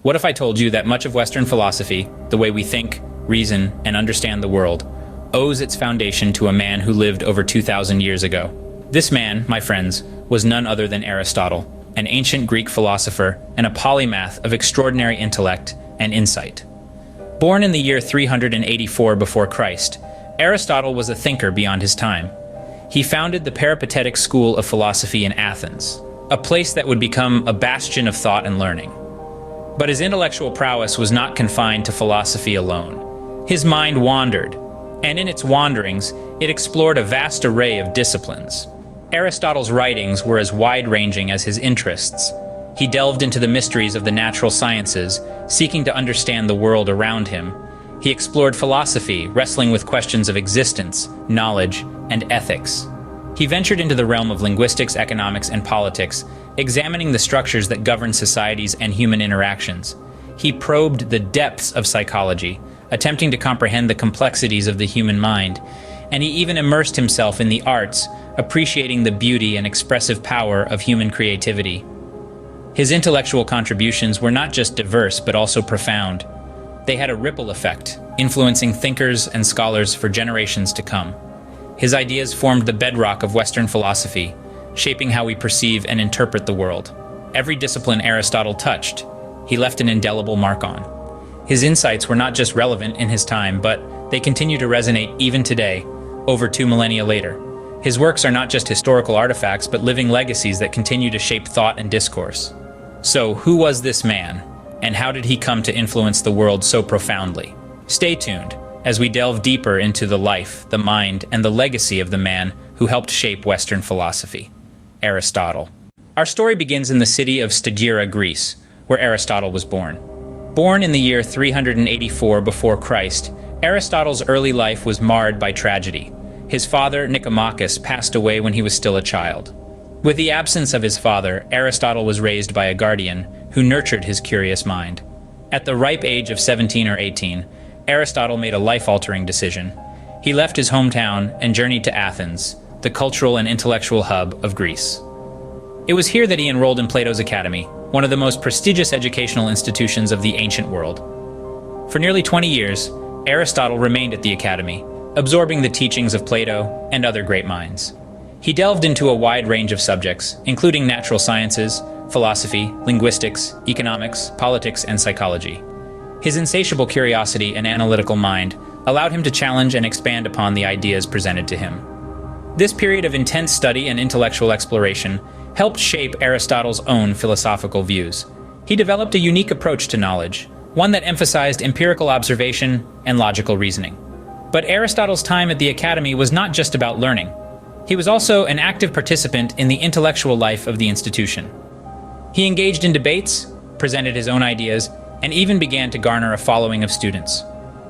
What if I told you that much of Western philosophy, the way we think, reason, and understand the world, owes its foundation to a man who lived over 2,000 years ago? This man, my friends, was none other than Aristotle, an ancient Greek philosopher and a polymath of extraordinary intellect and insight. Born in the year 384 before Christ, Aristotle was a thinker beyond his time. He founded the Peripatetic school of philosophy in Athens, a place that would become a bastion of thought and learning. But his intellectual prowess was not confined to philosophy alone. His mind wandered, and in its wanderings, it explored a vast array of disciplines. Aristotle's writings were as wide-ranging as his interests. He delved into the mysteries of the natural sciences, seeking to understand the world around him. He explored philosophy, wrestling with questions of existence, knowledge, and ethics. He ventured into the realm of linguistics, economics, and politics, examining the structures that govern societies and human interactions. He probed the depths of psychology, attempting to comprehend the complexities of the human mind, and he even immersed himself in the arts, appreciating the beauty and expressive power of human creativity. His intellectual contributions were not just diverse but also profound. They had a ripple effect, influencing thinkers and scholars for generations to come. His ideas formed the bedrock of Western philosophy, shaping how we perceive and interpret the world. Every discipline Aristotle touched, he left an indelible mark on. His insights were not just relevant in his time, but they continue to resonate even today, over 2 millennia later. His works are not just historical artifacts, but living legacies that continue to shape thought and discourse. So, who was this man, and how did he come to influence the world so profoundly? Stay tuned as we delve deeper into the life, the mind, and the legacy of the man who helped shape Western philosophy, Aristotle. Our story begins in the city of Stagira, Greece, where Aristotle was born. Born in the year 384 before Christ, Aristotle's early life was marred by tragedy. His father, Nicomachus, passed away when he was still a child. With the absence of his father, Aristotle was raised by a guardian who nurtured his curious mind. At the ripe age of 17 or 18, Aristotle made a life-altering decision. He left his hometown and journeyed to Athens, the cultural and intellectual hub of Greece. It was here that he enrolled in Plato's Academy, one of the most prestigious educational institutions of the ancient world. For nearly 20 years, Aristotle remained at the Academy, absorbing the teachings of Plato and other great minds. He delved into a wide range of subjects, including natural sciences, philosophy, linguistics, economics, politics, and psychology. His insatiable curiosity and analytical mind allowed him to challenge and expand upon the ideas presented to him. This period of intense study and intellectual exploration helped shape Aristotle's own philosophical views. He developed a unique approach to knowledge, one that emphasized empirical observation and logical reasoning. But Aristotle's time at the Academy was not just about learning. He was also an active participant in the intellectual life of the institution. He engaged in debates, presented his own ideas, and even began to garner a following of students.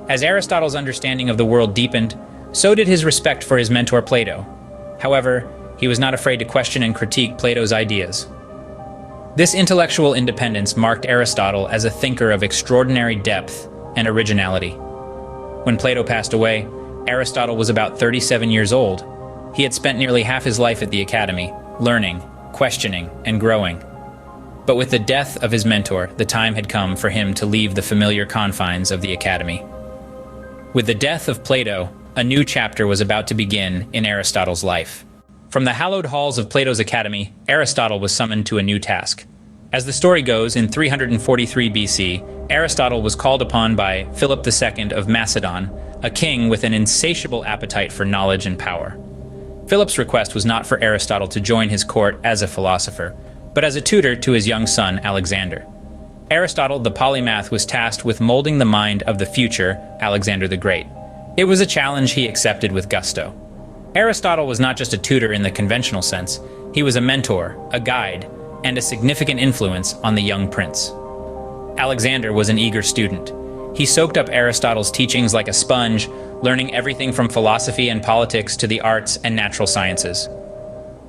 As Aristotle's understanding of the world deepened, so did his respect for his mentor Plato. However, he was not afraid to question and critique Plato's ideas. This intellectual independence marked Aristotle as a thinker of extraordinary depth and originality. When Plato passed away, Aristotle was about 37 years old. He had spent nearly half his life at the Academy, learning, questioning, and growing. But with the death of his mentor, the time had come for him to leave the familiar confines of the Academy. With the death of Plato, a new chapter was about to begin in Aristotle's life. From the hallowed halls of Plato's Academy, Aristotle was summoned to a new task. As the story goes, in 343 BC, Aristotle was called upon by Philip II of Macedon, a king with an insatiable appetite for knowledge and power. Philip's request was not for Aristotle to join his court as a philosopher, but as a tutor to his young son, Alexander. Aristotle, the polymath, was tasked with molding the mind of the future Alexander the Great. It was a challenge he accepted with gusto. Aristotle was not just a tutor in the conventional sense. He was a mentor, a guide, and a significant influence on the young prince. Alexander was an eager student. He soaked up Aristotle's teachings like a sponge, learning everything from philosophy and politics to the arts and natural sciences.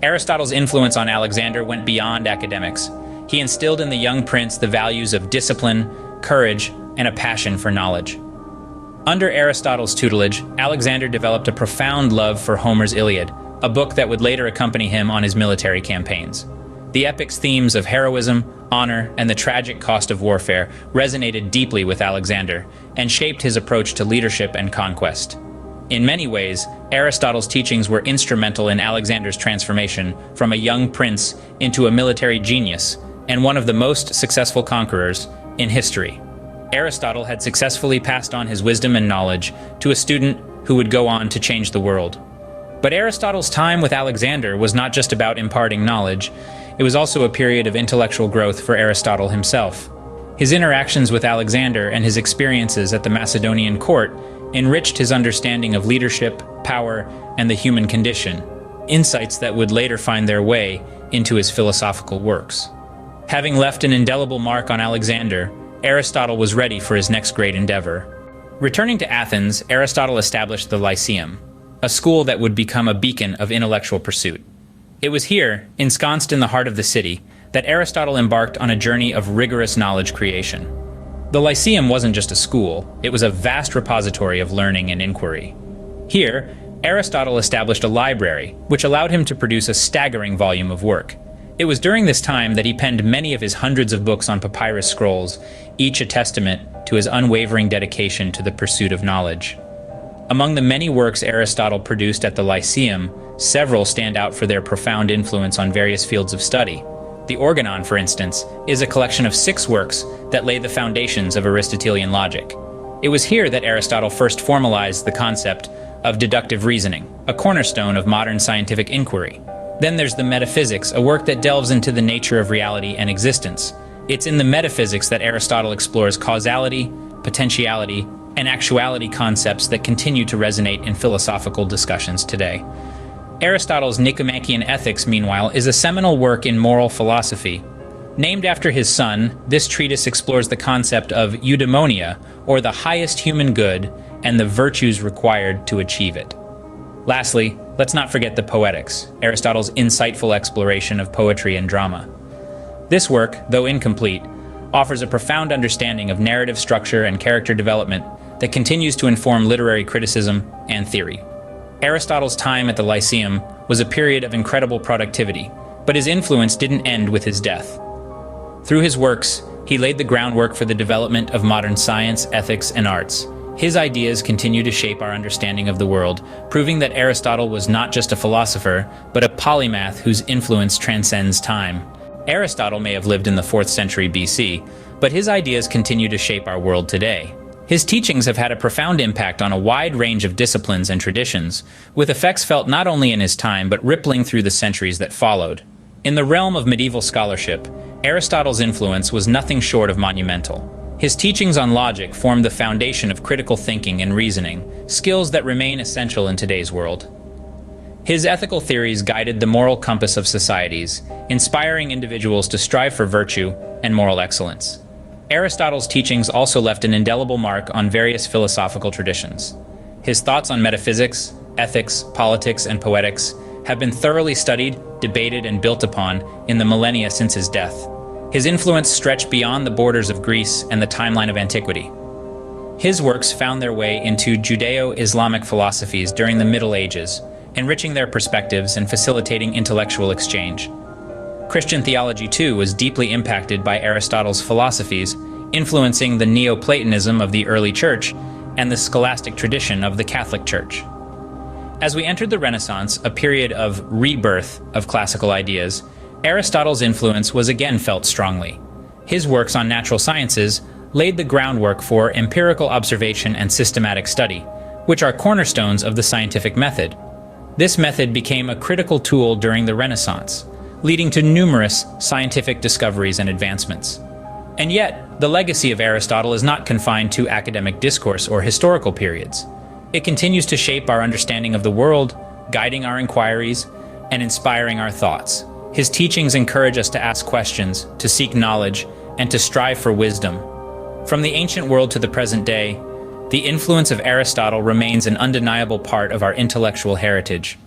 Aristotle's influence on Alexander went beyond academics. He instilled in the young prince the values of discipline, courage, and a passion for knowledge. Under Aristotle's tutelage, Alexander developed a profound love for Homer's Iliad, a book that would later accompany him on his military campaigns. The epic's themes of heroism, honor, and the tragic cost of warfare resonated deeply with Alexander and shaped his approach to leadership and conquest. In many ways, Aristotle's teachings were instrumental in Alexander's transformation from a young prince into a military genius and one of the most successful conquerors in history. Aristotle had successfully passed on his wisdom and knowledge to a student who would go on to change the world. But Aristotle's time with Alexander was not just about imparting knowledge, it was also a period of intellectual growth for Aristotle himself. His interactions with Alexander and his experiences at the Macedonian court enriched his understanding of leadership, power, and the human condition, insights that would later find their way into his philosophical works. Having left an indelible mark on Alexander, Aristotle was ready for his next great endeavor. Returning to Athens, Aristotle established the Lyceum, a school that would become a beacon of intellectual pursuit. It was here, ensconced in the heart of the city, that Aristotle embarked on a journey of rigorous knowledge creation. The Lyceum wasn't just a school, it was a vast repository of learning and inquiry. Here, Aristotle established a library, which allowed him to produce a staggering volume of work. It was during this time that he penned many of his hundreds of books on papyrus scrolls, each a testament to his unwavering dedication to the pursuit of knowledge. Among the many works Aristotle produced at the Lyceum, several stand out for their profound influence on various fields of study. The Organon, for instance, is a collection of 6 works that lay the foundations of Aristotelian logic. It was here that Aristotle first formalized the concept of deductive reasoning, a cornerstone of modern scientific inquiry. Then there's the Metaphysics, a work that delves into the nature of reality and existence. It's in the metaphysics that Aristotle explores causality, potentiality, and actuality concepts that continue to resonate in philosophical discussions today. Aristotle's Nicomachean Ethics, meanwhile, is a seminal work in moral philosophy. Named after his son, this treatise explores the concept of eudaimonia, or the highest human good, and the virtues required to achieve it. Lastly, let's not forget the Poetics, Aristotle's insightful exploration of poetry and drama. This work, though incomplete, offers a profound understanding of narrative structure and character development that continues to inform literary criticism and theory. Aristotle's time at the Lyceum was a period of incredible productivity, but his influence didn't end with his death. Through his works, he laid the groundwork for the development of modern science, ethics, and arts. His ideas continue to shape our understanding of the world, proving that Aristotle was not just a philosopher, but a polymath whose influence transcends time. Aristotle may have lived in the 4th century BC, but his ideas continue to shape our world today. His teachings have had a profound impact on a wide range of disciplines and traditions, with effects felt not only in his time but rippling through the centuries that followed. In the realm of medieval scholarship, Aristotle's influence was nothing short of monumental. His teachings on logic formed the foundation of critical thinking and reasoning, skills that remain essential in today's world. His ethical theories guided the moral compass of societies, inspiring individuals to strive for virtue and moral excellence. Aristotle's teachings also left an indelible mark on various philosophical traditions. His thoughts on metaphysics, ethics, politics, and poetics have been thoroughly studied, debated, and built upon in the millennia since his death. His influence stretched beyond the borders of Greece and the timeline of antiquity. His works found their way into Judeo-Islamic philosophies during the Middle Ages, enriching their perspectives and facilitating intellectual exchange. Christian theology, too, was deeply impacted by Aristotle's philosophies, influencing the Neoplatonism of the early Church and the scholastic tradition of the Catholic Church. As we entered the Renaissance, a period of rebirth of classical ideas, Aristotle's influence was again felt strongly. His works on natural sciences laid the groundwork for empirical observation and systematic study, which are cornerstones of the scientific method. This method became a critical tool during the Renaissance, leading to numerous scientific discoveries and advancements. And yet, the legacy of Aristotle is not confined to academic discourse or historical periods. It continues to shape our understanding of the world, guiding our inquiries, and inspiring our thoughts. His teachings encourage us to ask questions, to seek knowledge, and to strive for wisdom. From the ancient world to the present day, the influence of Aristotle remains an undeniable part of our intellectual heritage.